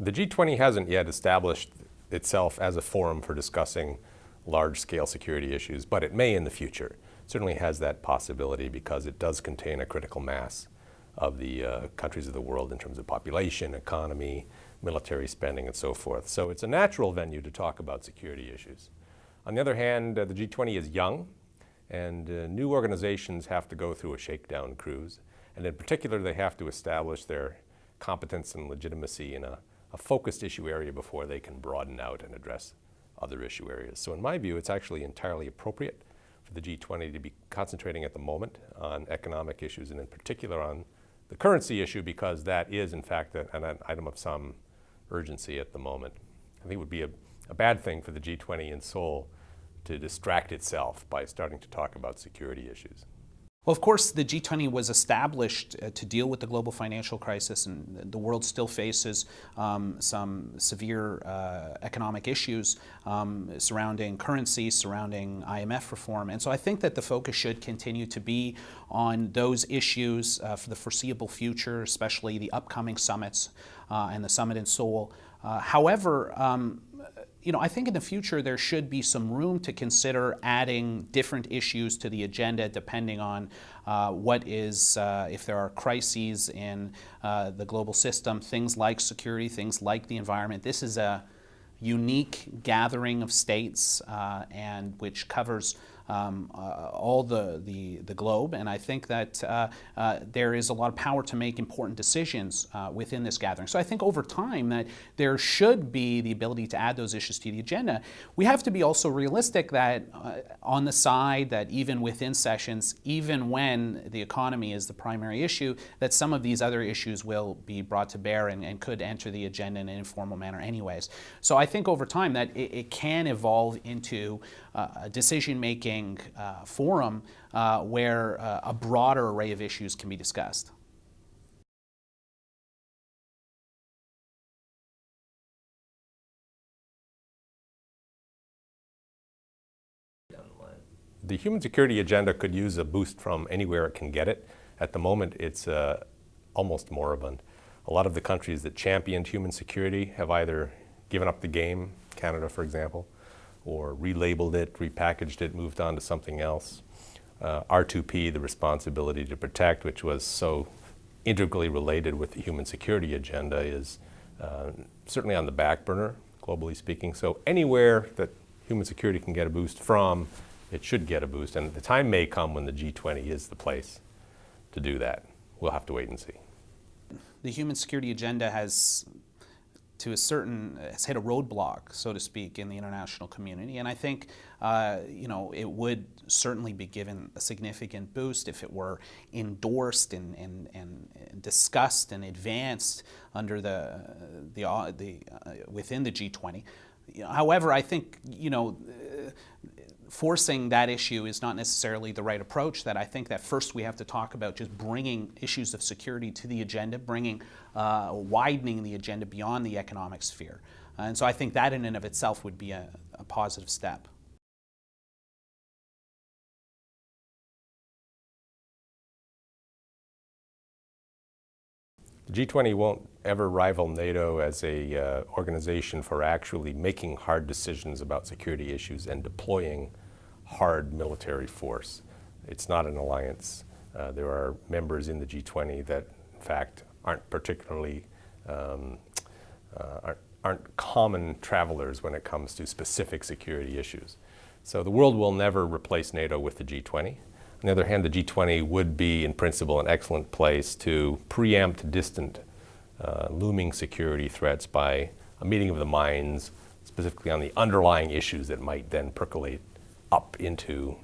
The G20 hasn't yet established itself as a forum for discussing large-scale security issues, but it may in the future. It certainly has that possibility because it does contain a critical mass of the countries of the world in terms of population, economy, military spending, and so forth. So it's a natural venue to talk about security issues. On the other hand, the G20 is young, and new organizations have to go through a shakedown cruise. And in particular, they have to establish their competence and legitimacy in a focused issue area before they can broaden out and address other issue areas. So in my view, it's actually entirely appropriate for the G20 to be concentrating at the moment on economic issues, and in particular on the currency issue, because that is, in fact, an item of some urgency at the moment. I think it would be a bad thing for the G20 in Seoul to distract itself by starting to talk about security issues. Well, of course, the G20 was established to deal with the global financial crisis, and the world still faces some severe economic issues surrounding currency, surrounding IMF reform. And so I think that the focus should continue to be on those issues for the foreseeable future, especially the upcoming summits and the summit in Seoul. However, I think in the future there should be some room to consider adding different issues to the agenda depending on if there are crises in the global system, things like security, things like the environment. This is a unique gathering of states and which covers all the globe, and I think that there is a lot of power to make important decisions within this gathering. So I think over time that there should be the ability to add those issues to the agenda. We have to be also realistic that on the side that even within sessions, even when the economy is the primary issue, that some of these other issues will be brought to bear and could enter the agenda in an informal manner anyways. So I think over time that it can evolve into a decision-making forum where a broader array of issues can be discussed. The human security agenda could use a boost from anywhere it can get it. At the moment, it's almost moribund. A lot of the countries that championed human security have either given up the game, Canada, for example, or relabeled it, repackaged it, moved on to something else. R2P, the responsibility to protect, which was so integrally related with the human security agenda, is certainly on the back burner, globally speaking. So anywhere that human security can get a boost from, it should get a boost. And the time may come when the G20 is the place to do that. We'll have to wait and see. The human security agenda has hit a roadblock, so to speak, in the international community. And I think, it would certainly be given a significant boost if it were endorsed and discussed and advanced under within the G20. However, I think, forcing that issue is not necessarily the right approach. That I think that first we have to talk about just bringing issues of security to the agenda, widening the agenda beyond the economic sphere. And so I think that in and of itself would be a positive step. The G20 won't ever rival NATO as a organization for actually making hard decisions about security issues and deploying hard military force. It's not an alliance. There are members in the G20 that, in fact, aren't particularly aren't common travelers when it comes to specific security issues. So the world will never replace NATO with the G20. On the other hand, the G20 would be, in principle, an excellent place to preempt distant looming security threats by a meeting of the minds, specifically on the underlying issues that might then percolate up into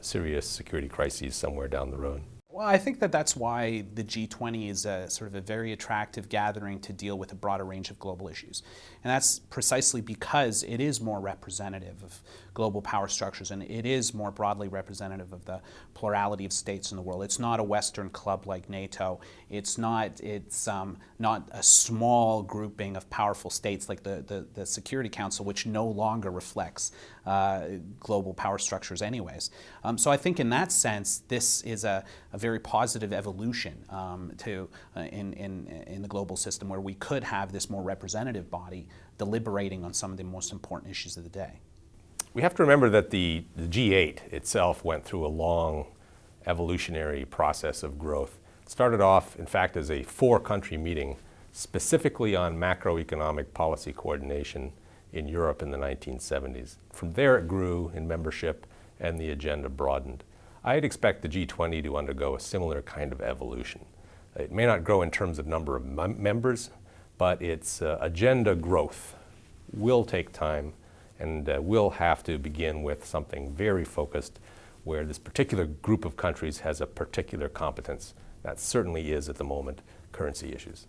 serious security crises somewhere down the road. Well, I think that that's why the G20 is a sort of a very attractive gathering to deal with a broader range of global issues. And that's precisely because it is more representative of global power structures, and it is more broadly representative of the plurality of states in the world. It's not a Western club like NATO. It's not a small grouping of powerful states like the Security Council, which no longer reflects global power structures anyways. So I think in that sense, this is a very positive evolution in the global system, where we could have this more representative body deliberating on some of the most important issues of the day. We have to remember that the G8 itself went through a long evolutionary process of growth. It started off, in fact, as a 4-country meeting specifically on macroeconomic policy coordination in Europe in the 1970s. From there it grew in membership and the agenda broadened. I'd expect the G20 to undergo a similar kind of evolution. It may not grow in terms of number of members, but its agenda growth will take time and will have to begin with something very focused where this particular group of countries has a particular competence. That certainly is, at the moment, currency issues.